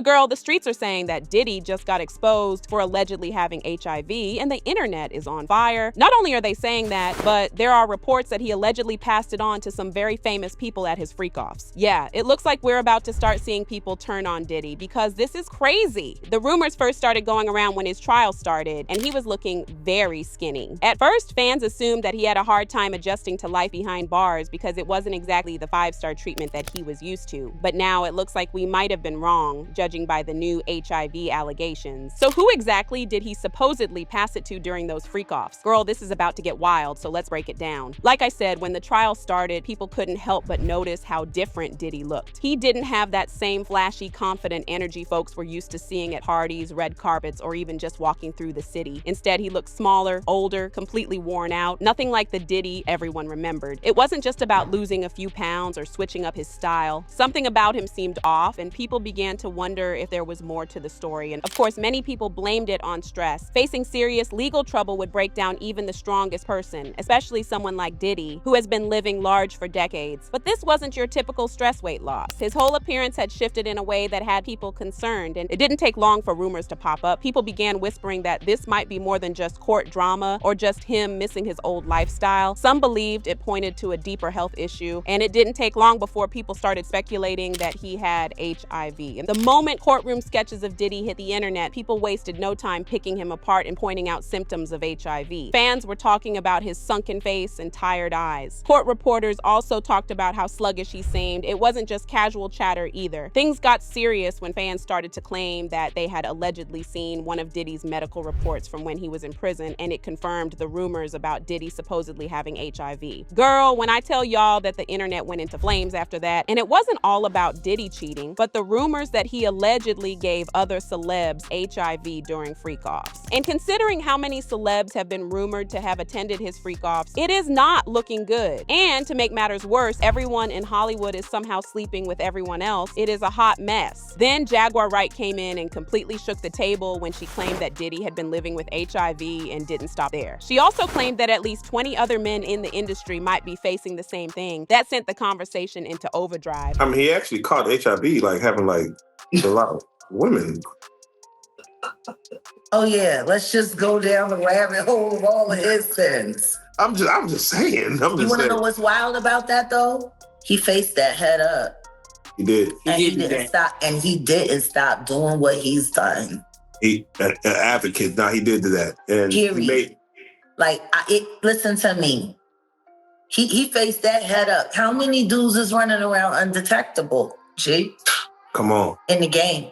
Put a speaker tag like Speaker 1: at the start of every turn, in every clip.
Speaker 1: Girl, the streets are saying that Diddy just got exposed for allegedly having HIV, and the internet is on fire. Not only are they saying that, but there are reports that he allegedly passed it on to some very famous people at his freakoffs. Yeah, it looks like we're about to start seeing people turn on Diddy because this is crazy. The rumors first started going around when his trial started, and he was looking very skinny. At first, fans assumed that he had a hard time adjusting to life behind bars because it wasn't exactly the five-star treatment that he was used to. But now it looks like we might have been wrong, judging by the new HIV allegations. So who exactly did he supposedly pass it to during those freak-offs? Girl, this is about to get wild, so let's break it down. Like I said, when the trial started, people couldn't help but notice how different Diddy looked. He didn't have that same flashy, confident energy folks were used to seeing at parties, red carpets, or even just walking through the city. Instead, he looked smaller, older, completely worn out, nothing like the Diddy everyone remembered. It wasn't just about losing a few pounds or switching up his style. Something about him seemed off, and people began to wonder if there was more to the story. And of course, many people blamed it on stress. Facing serious legal trouble would break down even the strongest person, especially someone like Diddy, who has been living large for decades. But this wasn't your typical stress weight loss. His whole appearance had shifted in a way that had people concerned, and it didn't take long for rumors to pop up. People began whispering that this might be more than just court drama or just him missing his old lifestyle. Some believed it pointed to a deeper health issue, and it didn't take long before people started speculating that he had HIV. And the moment courtroom sketches of Diddy hit the internet, people wasted no time picking him apart and pointing out symptoms of HIV. Fans were talking about his sunken face and tired eyes. Court reporters also talked about how sluggish he seemed. It wasn't just casual chatter either. Things got serious when fans started to claim that they had allegedly seen one of Diddy's medical reports from when he was in prison, and it confirmed the rumors about Diddy supposedly having HIV. Girl, when I tell y'all that the internet went into flames after that, and it wasn't all about Diddy cheating, but the rumors that he allegedly gave other celebs HIV during freak-offs. And considering how many celebs have been rumored to have attended his freak-offs, it is not looking good. And to make matters worse, everyone in Hollywood is somehow sleeping with everyone else. It is a hot mess. Then Jaguar Wright came in and completely shook the table when she claimed that Diddy had been living with HIV and didn't stop there. She also claimed that at least 20 other men in the industry might be facing the same thing. That sent the conversation into overdrive.
Speaker 2: I mean, he actually caught HIV, like having like a lot of women.
Speaker 3: Oh yeah, let's just go down the rabbit hole of all of his sins.
Speaker 2: I'm just saying.
Speaker 3: You want to know what's wild about that though? He faced that head up.
Speaker 2: He did.
Speaker 3: And he didn't stop. And he didn't stop doing what he's done.
Speaker 2: He an advocate. Now he did that. And
Speaker 3: period. Listen to me. He faced that head up. How many dudes is running around undetectable? G.
Speaker 2: Come on.
Speaker 3: In the game.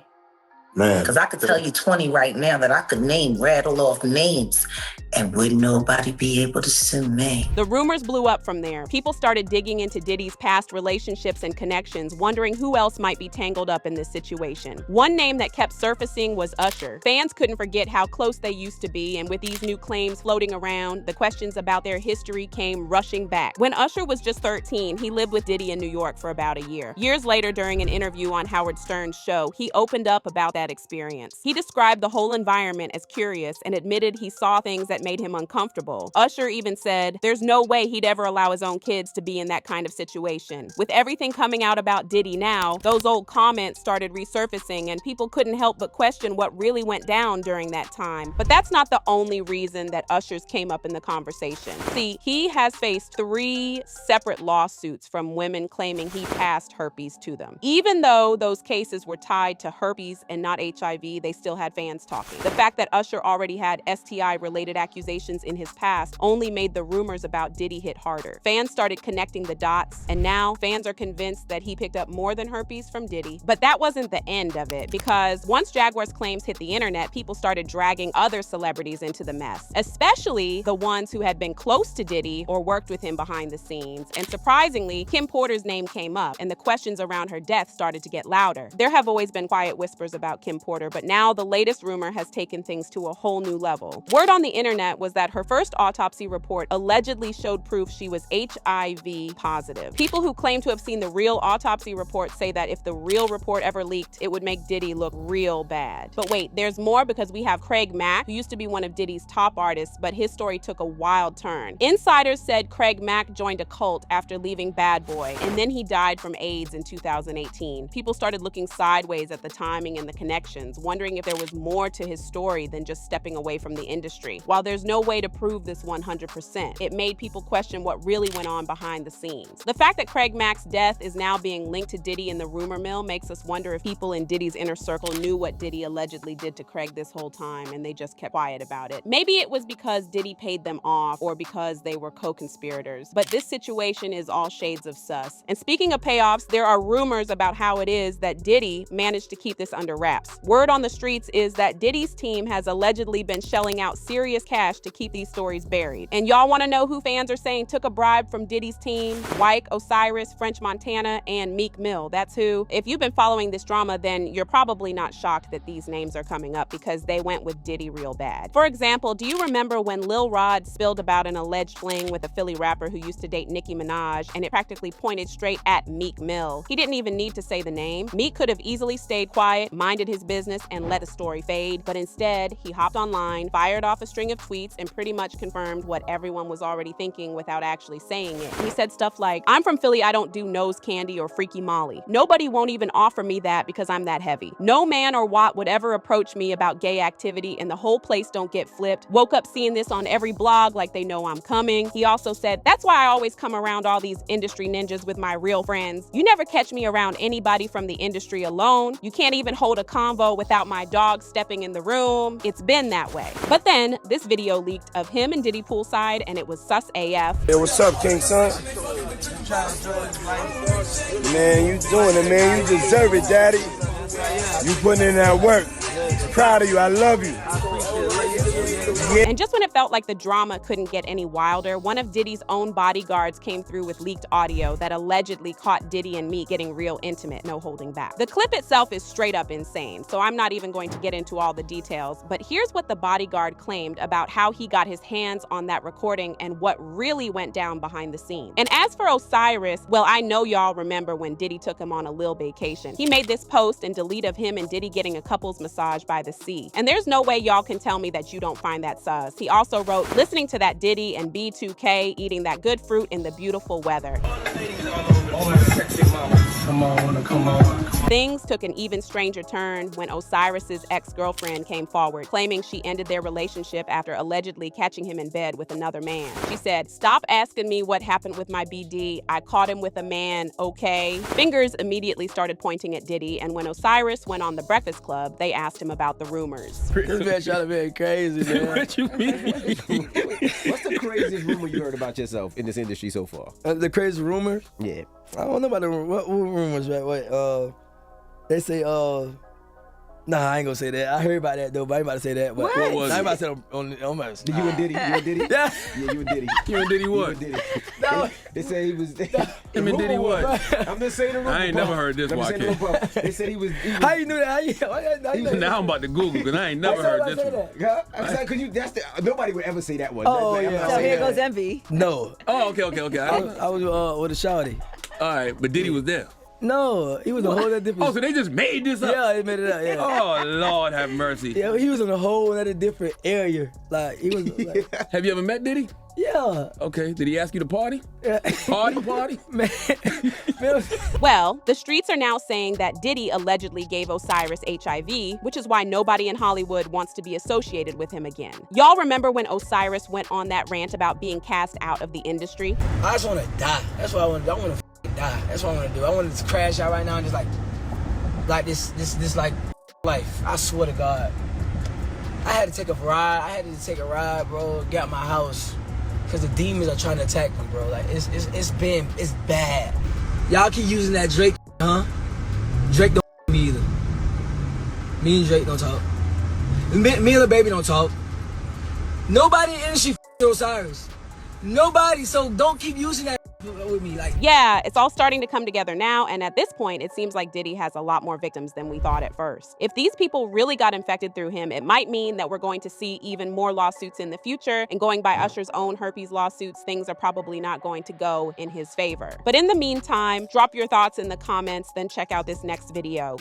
Speaker 2: Man.
Speaker 3: Because I could tell you 20 right now that I could rattle off names, and would nobody be able to sue me?
Speaker 1: The rumors blew up from there. People started digging into Diddy's past relationships and connections, wondering who else might be tangled up in this situation. One name that kept surfacing was Usher. Fans couldn't forget how close they used to be, and with these new claims floating around, the questions about their history came rushing back. When Usher was just 13, he lived with Diddy in New York for about a year. Years later, during an interview on Howard Stern's show, he opened up about that experience. He described the whole environment as curious and admitted he saw things that made him uncomfortable. Usher even said there's no way he'd ever allow his own kids to be in that kind of situation. With everything coming out about Diddy now, those old comments started resurfacing, and people couldn't help but question what really went down during that time. But that's not the only reason that Usher's came up in the conversation. See, he has faced 3 separate lawsuits from women claiming he passed herpes to them. Even though those cases were tied to herpes and not HIV, they still had fans talking. The fact that Usher already had STI-related accusations in his past only made the rumors about Diddy hit harder. Fans started connecting the dots, and now fans are convinced that he picked up more than herpes from Diddy. But that wasn't the end of it, because once Jaguar's claims hit the internet, people started dragging other celebrities into the mess, especially the ones who had been close to Diddy or worked with him behind the scenes. And surprisingly, Kim Porter's name came up, and the questions around her death started to get louder. There have always been quiet whispers about Kim Porter, but now the latest rumor has taken things to a whole new level. Word on the internet internet was that her first autopsy report allegedly showed proof she was HIV positive. People who claim to have seen the real autopsy report say that if the real report ever leaked, it would make Diddy look real bad. But wait, there's more, because we have Craig Mack, who used to be one of Diddy's top artists, but his story took a wild turn. Insiders said Craig Mack joined a cult after leaving Bad Boy, and then he died from AIDS in 2018. People started looking sideways at the timing and the connections, wondering if there was more to his story than just stepping away from the industry. While there's no way to prove this 100%, it made people question what really went on behind the scenes. The fact that Craig Mack's death is now being linked to Diddy in the rumor mill makes us wonder if people in Diddy's inner circle knew what Diddy allegedly did to Craig this whole time and they just kept quiet about it. Maybe it was because Diddy paid them off or because they were co-conspirators, but this situation is all shades of sus. And speaking of payoffs, there are rumors about how it is that Diddy managed to keep this under wraps. Word on the streets is that Diddy's team has allegedly been shelling out serious cash to keep these stories buried. And y'all want to know who fans are saying took a bribe from Diddy's team? Wyke, Osiris, French Montana, and Meek Mill. That's who. If you've been following this drama, then you're probably not shocked that these names are coming up, because they went with Diddy real bad. For example, do you remember when Lil Rod spilled about an alleged fling with a Philly rapper who used to date Nicki Minaj, and it practically pointed straight at Meek Mill? He didn't even need to say the name. Meek could have easily stayed quiet, minded his business, and let the story fade, but instead, he hopped online, fired off a string of tweets, and pretty much confirmed what everyone was already thinking without actually saying it. He said stuff like, "I'm from Philly, I don't do nose candy or freaky molly. Nobody won't even offer me that because I'm that heavy. No man or wat would ever approach me about gay activity, and the whole place don't get flipped. Woke up seeing this on every blog like they know I'm coming." He also said, "That's why I always come around all these industry ninjas with my real friends. You never catch me around anybody from the industry alone. You can't even hold a convo without my dog stepping in the room. It's been that way." But then this video leaked of him and Diddy poolside, and it was sus AF.
Speaker 4: Hey, what's up, King Son? Man, you doing it, man. You deserve it, Daddy. You putting in that work. Proud of you. I love you. Yeah.
Speaker 1: And just when it felt like the drama couldn't get any wilder, one of Diddy's own bodyguards came through with leaked audio that allegedly caught Diddy and Meek getting real intimate, no holding back. The clip itself is straight up insane, so I'm not even going to get into all the details, but here's what the bodyguard claimed about how he got his hands on that recording and what really went down behind the scenes. And as for Osiris, well, I know y'all remember when Diddy took him on a lil vacation. He made this post and delete of him and Diddy getting a couple's massage by the sea. And there's no way y'all can tell me that you don't find that sus. He also wrote, listening to that Diddy and B2K eating that good fruit in the beautiful weather.
Speaker 4: Come on.
Speaker 1: Things took an even stranger turn when Osiris's ex-girlfriend came forward, claiming she ended their relationship after allegedly catching him in bed with another man. She said, "Stop asking me what happened with my BD. I caught him with a man, okay?" Fingers immediately started pointing at Diddy, and when Osiris went on The Breakfast Club, they asked him about the rumors.
Speaker 5: This man trying to be crazy, man.
Speaker 6: What you mean? What's the craziest rumor you heard about yourself in this industry so far?
Speaker 5: The crazy rumors?
Speaker 6: Yeah.
Speaker 5: I don't know about the what rumors, right? Wait, they say, nah, I ain't gonna say that. I heard about that though, but I ain't about to say that. But
Speaker 6: What was
Speaker 5: I ain't
Speaker 6: it?
Speaker 5: about to say it on my.
Speaker 6: You and Diddy? You and Diddy?
Speaker 5: Yeah.
Speaker 6: Yeah, you and Diddy.
Speaker 7: You and Diddy what?
Speaker 6: You and Diddy.
Speaker 5: No.
Speaker 6: They said he was.
Speaker 7: Him and Diddy what?
Speaker 6: I'm just saying the rumor.
Speaker 7: I ain't never heard this,
Speaker 6: I'm just saying the
Speaker 7: YK.
Speaker 6: rumor. They said he was.
Speaker 5: How you knew that? How you know
Speaker 7: Now I'm about to Google, because I ain't never heard this one.
Speaker 6: Yeah, I'm saying, cause that's nobody would ever say that one.
Speaker 5: Oh,
Speaker 6: I'm not
Speaker 5: yeah.
Speaker 8: So
Speaker 6: saying
Speaker 8: here
Speaker 6: that.
Speaker 8: goes envy.
Speaker 5: No.
Speaker 7: Oh, okay.
Speaker 5: I was with a shawty.
Speaker 7: All right, but Diddy was there.
Speaker 5: No, he was a whole other different.
Speaker 7: Oh, so they just made this up?
Speaker 5: Yeah, they made it up. Yeah.
Speaker 7: Oh, Lord have mercy.
Speaker 5: Yeah, he was in a whole other different area. Like he was. Like,
Speaker 7: Have you ever met Diddy?
Speaker 5: yeah.
Speaker 7: Okay, did he ask you to party?
Speaker 5: Yeah.
Speaker 7: Party?
Speaker 5: Man.
Speaker 1: Well, the streets are now saying that Diddy allegedly gave Osiris HIV, which is why nobody in Hollywood wants to be associated with him again. Y'all remember when Osiris went on that rant about being cast out of the industry?
Speaker 5: I just want to die. That's what I want to do. I want to die. That's what I want to do. I want to just crash out right now and just like this like life. I swear to God. I had to take a ride, bro, get out my house. Because the demons are trying to attack me, bro. Like, it's bad. Y'all keep using that Drake, huh? Drake don't me either. Me and Drake don't talk. Me and the baby don't talk. Nobody in the industry Osiris. Nobody, so don't keep using that. with me, like.
Speaker 1: Yeah, it's all starting to come together now, and at this point, it seems like Diddy has a lot more victims than we thought at first. If these people really got infected through him, it might mean that we're going to see even more lawsuits in the future, and going by Usher's own herpes lawsuits, things are probably not going to go in his favor. But in the meantime, drop your thoughts in the comments, then check out this next video.